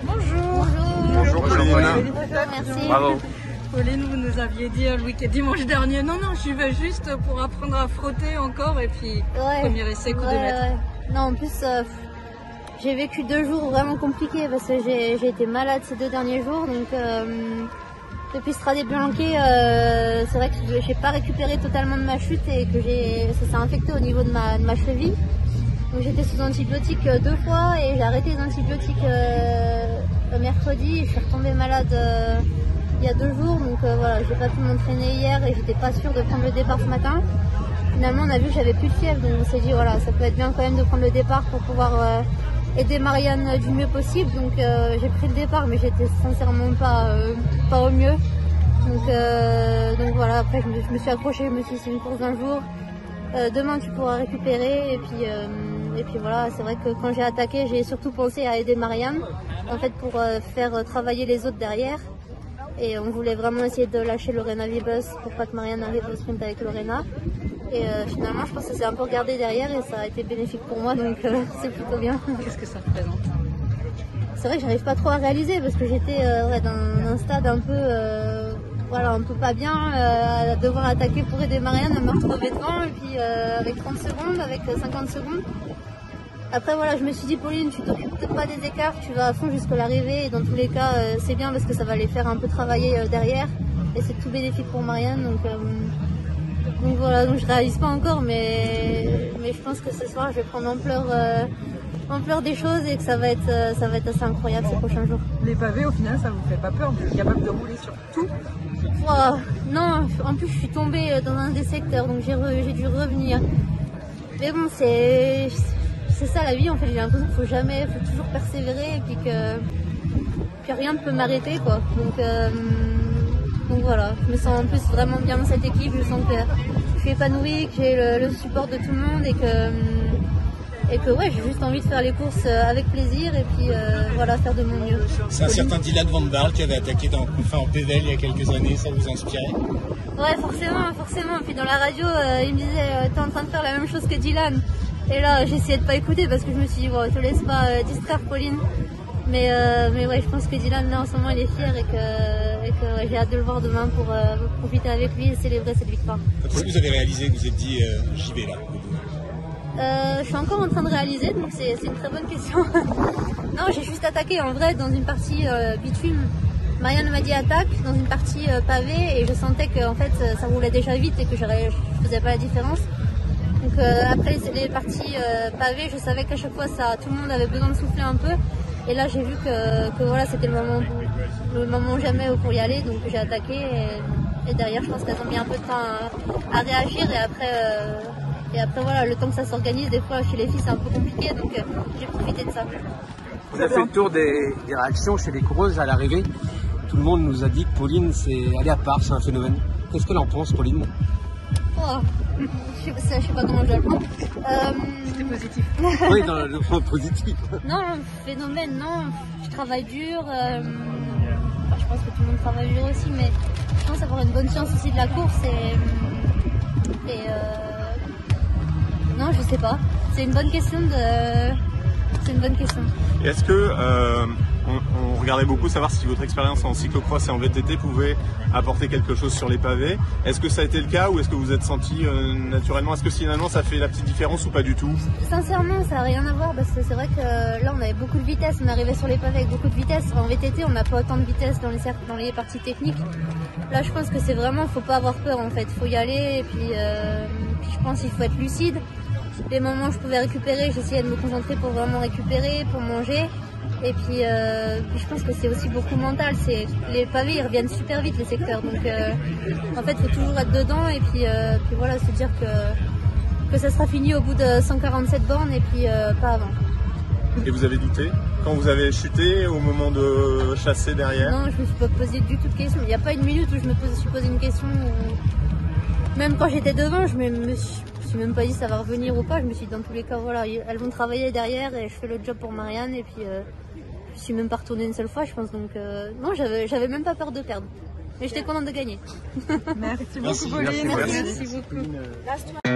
Bonjour Pauline. Merci. Bravo. Pauline, vous nous aviez dit le week-end dimanche dernier, non, j'y vais juste pour apprendre à frotter encore et puis premier essai, coup de maître. Non, en plus, j'ai vécu 2 jours vraiment compliqués parce que j'ai été malade ces 2 derniers jours. Donc, depuis Strade Bianche, c'est vrai que j'ai pas récupéré totalement de ma chute et que ça s'est infecté au niveau de ma cheville. Donc, j'étais sous antibiotiques 2 fois et j'ai arrêté les antibiotiques mercredi et je suis retombée malade il y a 2 jours. Donc voilà, j'ai pas pu m'entraîner hier et j'étais pas sûre de prendre le départ ce matin. Finalement, on a vu que j'avais plus de fièvre, donc on s'est dit voilà, ça peut être bien quand même de prendre le départ pour pouvoir aider Marianne du mieux possible. Donc j'ai pris le départ, mais j'étais sincèrement pas au mieux. Donc voilà, après je me suis accrochée, je me suis dit c'est une course d'un jour. Demain tu pourras récupérer et puis voilà, c'est vrai que quand j'ai attaqué, j'ai surtout pensé à aider Marianne, en fait pour faire travailler les autres derrière. Et on voulait vraiment essayer de lâcher Lorena Wiebes pour pas que Marianne arrive au sprint avec Lorena. Et finalement, je pense que c'est un peu regardé derrière et ça a été bénéfique pour moi, donc c'est plutôt bien. Qu'est-ce que ça représente? C'est vrai que j'arrive pas trop à réaliser parce que j'étais dans un stade un peu pas bien, à devoir attaquer pour aider Marianne à me retrouver devant et puis avec 30 secondes, avec 50 secondes. Après voilà, je me suis dit Pauline, tu t'occupes pas des écarts, tu vas à fond jusqu'à l'arrivée et dans tous les cas c'est bien parce que ça va les faire un peu travailler derrière et c'est tout bénéfique pour Marianne. Donc voilà, donc je réalise pas encore mais je pense que ce soir je vais prendre ampleur des choses et que ça va être assez incroyable ces prochains jours. Les pavés au final ça vous fait pas peur? Vous êtes capable de rouler sur tout? Non, en plus je suis tombée dans un des secteurs donc j'ai dû revenir. Mais bon c'est ça la vie en fait, j'ai l'impression qu'il faut toujours persévérer et puis rien ne peut m'arrêter quoi. Donc voilà, je me sens en plus vraiment bien dans cette équipe, je sens que je suis épanouie, que j'ai le support de tout le monde et que ouais, j'ai juste envie de faire les courses avec plaisir et puis voilà, faire de mon mieux. C'est un certain Dylan Van Baarle qui avait attaqué en PVL il y a quelques années, ça vous inspirait? Ouais, forcément. Puis dans la radio, il me disait t'es en train de faire la même chose que Dylan. Et là, j'ai essayé de pas écouter parce que je me suis dit bon, te laisse pas distraire Pauline. Mais ouais, je pense que Dylan là en ce moment il est fier et que ouais, j'ai hâte de le voir demain pour profiter avec lui et célébrer cette victoire. Qu'est-ce que vous avez réalisé, que vous êtes dit j'y vais là? Je suis encore en train de réaliser, donc c'est une très bonne question. Non, j'ai juste attaqué en vrai dans une partie bitume. Marianne m'a dit attaque dans une partie pavée et je sentais que en fait ça roulait déjà vite et que je faisais pas la différence. Donc après les parties pavées, je savais qu'à chaque fois tout le monde avait besoin de souffler un peu. Et là j'ai vu que voilà, c'était le moment jamais pour y aller, donc j'ai attaqué et derrière je pense qu'elles ont mis un peu de temps à réagir et après voilà, le temps que ça s'organise, des fois chez les filles c'est un peu compliqué, donc j'ai profité de ça. Vous avez fait le tour des réactions chez les coureuses à l'arrivée. Tout le monde nous a dit que Pauline elle est à part, c'est un phénomène. Qu'est-ce qu'elle en pense Pauline? Je sais pas comment je dois le prendre. C'était positif. Oui, dans le point positif. Non, phénomène, non. Je travaille dur. Je pense que tout le monde travaille dur aussi, mais je pense avoir une bonne science aussi de la course non, je sais pas. C'est une bonne question Et est-ce que on regardait beaucoup savoir si votre expérience en cyclocross et en VTT pouvait apporter quelque chose sur les pavés? Est-ce que ça a été le cas ou est-ce que vous êtes senti naturellement? Est-ce que finalement ça fait la petite différence ou pas du tout? Sincèrement, ça n'a rien à voir parce que c'est vrai que là on avait beaucoup de vitesse, on arrivait sur les pavés avec beaucoup de vitesse. En VTT, on n'a pas autant de vitesse dans les parties techniques. Là, je pense que c'est vraiment, faut pas avoir peur en fait, faut y aller et puis je pense qu'il faut être lucide. Les moments où je pouvais récupérer, j'essayais de me concentrer pour vraiment récupérer, pour manger. Et puis je pense que c'est aussi beaucoup mental. Les pavés ils reviennent super vite les secteurs, donc en fait il faut toujours être dedans et puis voilà, se dire que ça sera fini au bout de 147 bornes et puis pas avant. Et vous avez douté quand vous avez chuté au moment de chasser derrière? Non, je me suis pas posé du tout de questions. Il n'y a pas une minute où je me suis posé une question. Même quand j'étais devant, je me suis même pas dit ça va revenir ou pas. Je me suis dit dans tous les cas voilà, elles vont travailler derrière et je fais le job pour Marianne et puis je suis même pas retournée une seule fois je pense, donc non, j'avais même pas peur de perdre. Mais j'étais contente de gagner. Merci beaucoup Pauline. Merci beaucoup.